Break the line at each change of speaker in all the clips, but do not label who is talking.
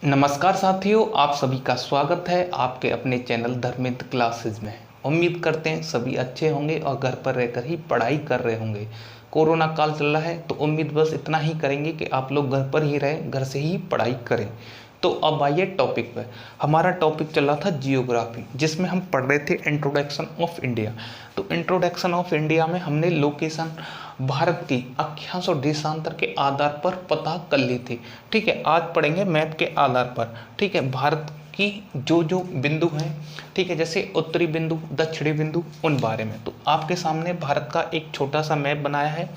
नमस्कार साथियों, आप सभी का स्वागत है आपके अपने चैनल धर्मेंद्र क्लासेज में। उम्मीद करते हैं सभी अच्छे होंगे और घर पर रहकर ही पढ़ाई कर रहे होंगे। कोरोना काल चल रहा है तो उम्मीद बस इतना ही करेंगे कि आप लोग घर पर ही रहें, घर से ही पढ़ाई करें। तो अब आइए टॉपिक पे। हमारा टॉपिक चल रहा था जियोग्राफी, जिसमें हम पढ़ रहे थे इंट्रोडक्शन ऑफ इंडिया। तो इंट्रोडक्शन ऑफ इंडिया में हमने लोकेशन भारत की अक्षांश और देशांतर के आधार पर पता कर ली थी। ठीक है, आज पढ़ेंगे मैप के आधार पर। ठीक है, भारत की जो जो बिंदु हैं, ठीक है, जैसे उत्तरी बिंदु, दक्षिणी बिंदु, उन बारे में। तो आपके सामने भारत का एक छोटा सा मैप बनाया है।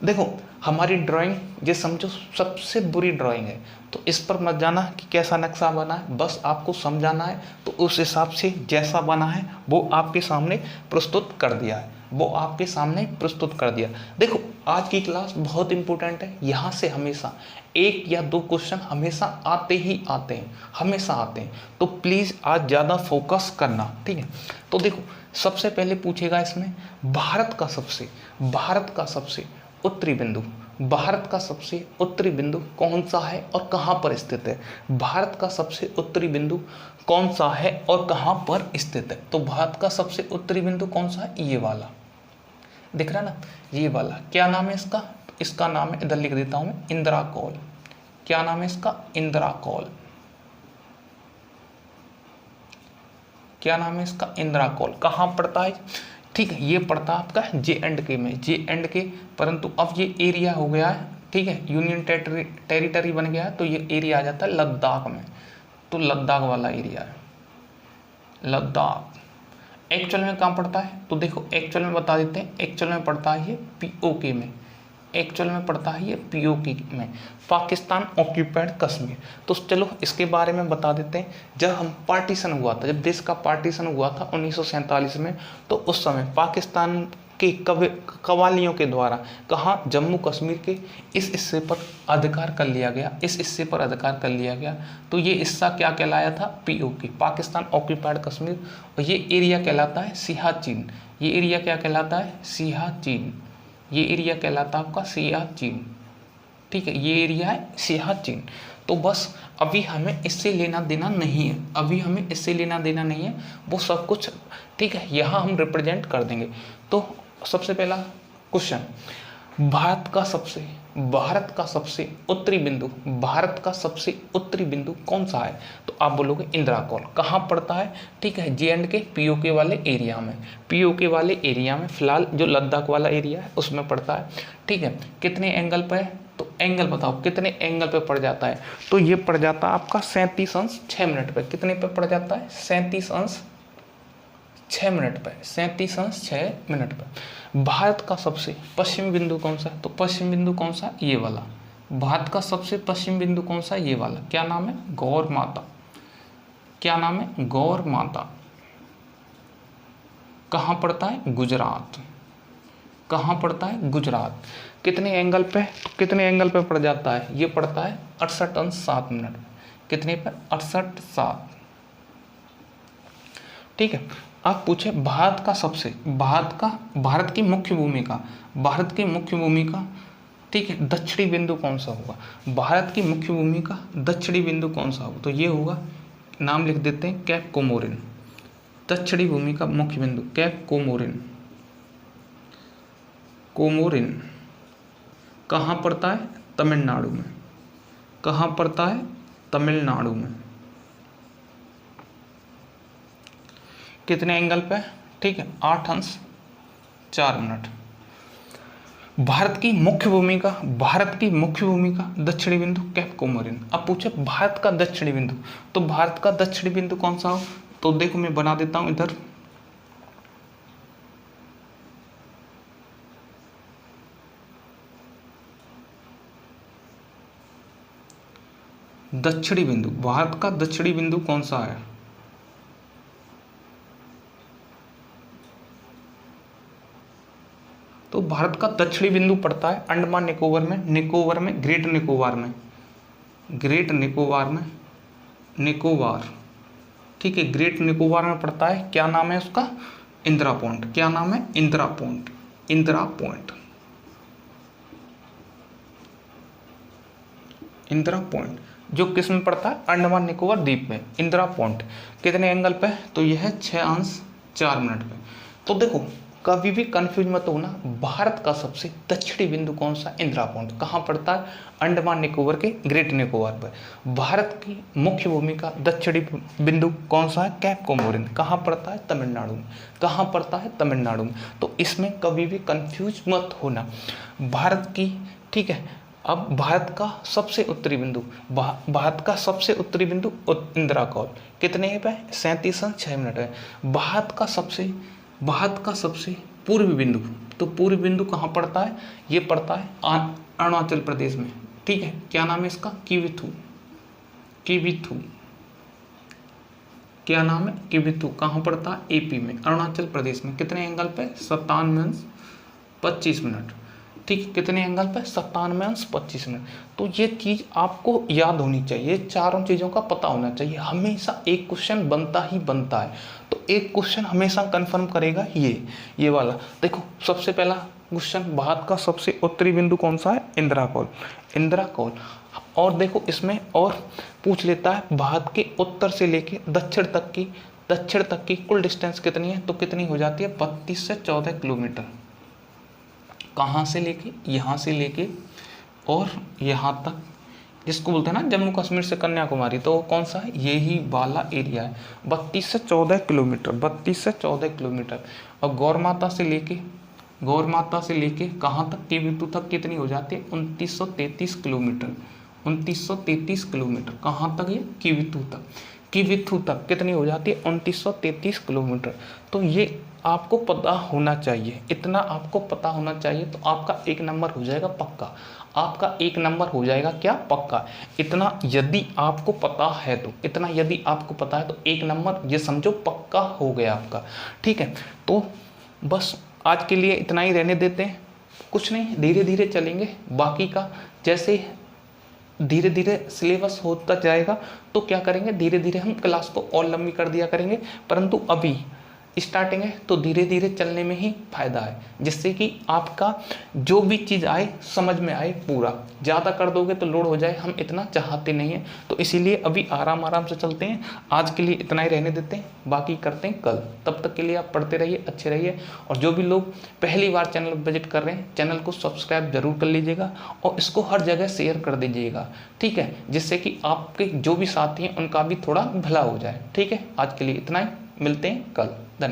देखो, हमारी ड्राइंग ये समझो सबसे बुरी ड्राइंग है, तो इस पर मत जाना कि कैसा नक्शा बना है, बस आपको समझाना है। तो उस हिसाब से जैसा बना है वो आपके सामने प्रस्तुत कर दिया है, वो आपके सामने प्रस्तुत कर दिया। देखो, आज की क्लास बहुत इंपॉर्टेंट है। यहाँ से हमेशा एक या दो क्वेश्चन हमेशा आते ही आते हैं, हमेशा आते हैं। तो प्लीज़ आज ज़्यादा फोकस करना, ठीक है। तो देखो, सबसे पहले पूछेगा इसमें भारत का सबसे उत्तरी बिंदु, भारत का सबसे उत्तरी बिंदु कौन सा है और कहाँ पर स्थित है। भारत का सबसे उत्तरी बिंदु कौन सा है और कहाँ पर स्थित है। तो भारत का सबसे उत्तरी बिंदु कौन सा है? ये वाला दिख रहा है ना, ये वाला। क्या नाम है इसका? इसका नाम है, इधर लिख देता हूं मैं, इंदिरा कौल। क्या नाम है इसका? इंदिरा कौल। क्या नाम है इसका? इंदिरा कौल। कहाँ पड़ता है? ठीक है, ये पड़ता है आपका J&K में, J&K। परंतु अब ये एरिया हो गया है, ठीक है, यूनियन टेरिटरी बन गया है, तो ये एरिया आ जाता है लद्दाख में। तो लद्दाख वाला एरिया है, लद्दाख। एक्चुअल में कहाँ पड़ता है? तो देखो, एक्चुअल में बता देते हैं। एक्चुअल में पड़ता है ये POK में, एक्चुअल में पड़ता है ये POK में, पाकिस्तान ऑक्यूपाइड कश्मीर। तो चलो इसके बारे में बता देते हैं। जब हम पार्टीशन हुआ था, जब देश का पार्टीशन हुआ था 1947 में, तो उस समय पाकिस्तान के कवालियों के द्वारा कहाँ, जम्मू कश्मीर के इस हिस्से पर अधिकार कर लिया गया, इस हिस्से पर अधिकार कर लिया गया। तो ये हिस्सा क्या कहलाया था? POK, Pakistan occupied Kashmir. और ये एरिया कहलाता है सियाचिन। ये एरिया क्या कहलाता है? सियाचिन। ये एरिया कहलाता है आपका सियाचिन। ठीक है, ये एरिया है सियाचिन। तो बस अभी हमें इससे लेना देना नहीं है, अभी हमें इससे लेना देना नहीं है, वो सब कुछ ठीक है यहाँ हम रिप्रेजेंट कर देंगे। तो सबसे पहला क्वेश्चन, भारत का सबसे उत्तरी बिंदु, भारत का सबसे उत्तरी बिंदु कौन सा है? तो आप बोलोगे इंदिरा कौल। कहाँ पड़ता है? ठीक है, J&K POK वाले एरिया में, POK वाले एरिया में, फिलहाल जो लद्दाख वाला एरिया है उसमें पड़ता है। ठीक है, कितने एंगल पे है? तो एंगल बताओ, कितने एंगल पे पड़ जाता है? तो ये पड़ जाता है आपका 37°6 पे। कितने पे पड़ जाता है? 37°6 पे, 37°6 पे। भारत का सबसे पश्चिमी बिंदु कौन सा है? तो पश्चिम बिंदु कौन सा? ये वाला। भारत का सबसे पश्चिम बिंदु कौन सा? ये वाला। क्या नाम है? गौर माता। क्या नाम है? गौर माता। कहाँ पड़ता है? गुजरात। कहाँ पड़ता है? गुजरात। कितने एंगल पे? तो कितने एंगल पे पड़ जाता है? ये पड़ता है 68°7। कितने पे? 68°7। ठीक है, आप पूछे भारत की मुख्य भूमिका, भारत की मुख्य भूमिका, ठीक है, दक्षिणी बिंदु कौन सा होगा? भारत की मुख्य भूमिका दक्षिणी बिंदु कौन सा होगा? तो ये होगा, नाम लिख देते हैं, कैप कोमोरिन। दक्षिणी भूमिका मुख्य बिंदु कैप कोमोरिन। कोमोरिन कहाँ पड़ता है? तमिलनाडु में। कहाँ पड़ता है? तमिलनाडु में। कितने एंगल पे? ठीक है, 8°4। भारत की मुख्य भूमिका दक्षिणी बिंदु कैप कोमोरिन। अब पूछे भारत का दक्षिणी बिंदु, तो भारत का दक्षिणी बिंदु कौन सा हो? तो देखो मैं बना देता हूं इधर, दक्षिणी बिंदु, भारत का दक्षिणी बिंदु कौन सा है? तो भारत का दक्षिणी बिंदु पड़ता है अंडमान निकोबार में, ग्रेट निकोबार। ठीक है, ग्रेट निकोबार में पड़ता है। क्या नाम है उसका? इंदिरा पॉइंट। क्या नाम है? इंदिरा पॉइंट। इंदिरा जो किस में पड़ता है, अंडमान निकोबार द्वीप में, इंदिरा पॉइंट। कितने एंगल पे, तो यह है 6°4' पे। तो देखो कभी भी कंफ्यूज मत होना, भारत का सबसे दक्षिणी बिंदु कौन सा, इंदिरा पॉइंट कहाँ पड़ता है, अंडमान निकोबार के ग्रेट निकोबार पर। भारत की मुख्य भूमि का दक्षिणी बिंदु कौन सा है, कैप कोमोरिन कहाँ पड़ता है, तमिलनाडु में। कहाँ पड़ता है, तमिलनाडु में। तो इसमें कभी भी कंफ्यूज मत होना। भारत की, ठीक है, अब भारत का सबसे उत्तरी बिंदु, भारत का सबसे उत्तरी बिंदु इंदिरा कॉल कितने पे, 37.6 है। भारत का सबसे पूर्वी बिंदु, तो पूर्वी बिंदु कहाँ पड़ता है, ये पड़ता है अरुणाचल प्रदेश में, ठीक है। क्या नाम है इसका, किविथु। क्या नाम है, किविथु। कहाँ पड़ता है, एपी में, अरुणाचल प्रदेश में। कितने एंगल पे, 57°25'। ठीक, कितने एंगल पे, 57°25'। तो ये चीज आपको याद होनी चाहिए, चारों चीजों का पता होना चाहिए। हमेशा एक क्वेश्चन बनता ही बनता है, तो एक क्वेश्चन हमेशा कंफर्म करेगा ये वाला। देखो सबसे पहला क्वेश्चन, भारत का सबसे उत्तरी बिंदु कौन सा है, इंदिरा कॉल। और देखो इसमें और पूछ लेता है, भारत के उत्तर से लेके दक्षिण तक की कुल डिस्टेंस कितनी है, तो कितनी हो जाती है, 32 से 14 किलोमीटर। कहाँ से लेके, यहाँ से लेके और यहाँ तक, जिसको बोलते हैं ना जम्मू कश्मीर से कन्याकुमारी, तो कौन सा है, यही वाला एरिया है, 32 से 14 किलोमीटर। और गौरमाता से लेके कहाँ तक, किविथु तक कितनी हो जाती है, 2933 किलोमीटर। कहाँ तक, ये किविथु तक कितनी हो जाती है, 2933 किलोमीटर। तो ये आपको पता होना चाहिए, इतना आपको पता होना चाहिए, तो आपका 1 नंबर हो जाएगा पक्का। आपका 1 नंबर हो जाएगा क्या, पक्का। इतना यदि आपको पता है तो 1 नंबर ये समझो पक्का हो गया आपका, ठीक है। तो बस आज के लिए इतना ही रहने देते हैं, कुछ नहीं, धीरे धीरे चलेंगे। बाकी का जैसे धीरे धीरे सिलेबस होता जाएगा, तो क्या करेंगे, धीरे धीरे हम क्लास को और लंबी कर दिया करेंगे। परंतु अभी स्टार्टिंग है, तो धीरे धीरे चलने में ही फायदा है, जिससे कि आपका जो भी चीज़ आए समझ में आए पूरा। ज़्यादा कर दोगे तो लोड हो जाए, हम इतना चाहते नहीं हैं। तो इसीलिए अभी आराम से चलते हैं। आज के लिए इतना ही रहने देते हैं, बाकी करते हैं कल। तब तक के लिए आप पढ़ते रहिए, अच्छे रहिए। और जो भी लोग पहली बार चैनल विजिट कर रहे हैं, चैनल को सब्सक्राइब जरूर कर लीजिएगा और इसको हर जगह शेयर कर दीजिएगा, ठीक है, जिससे कि आपके जो भी साथी हैं उनका भी थोड़ा भला हो जाए, ठीक है। आज के लिए इतना ही, मिलते हैं कल। धन्यवाद।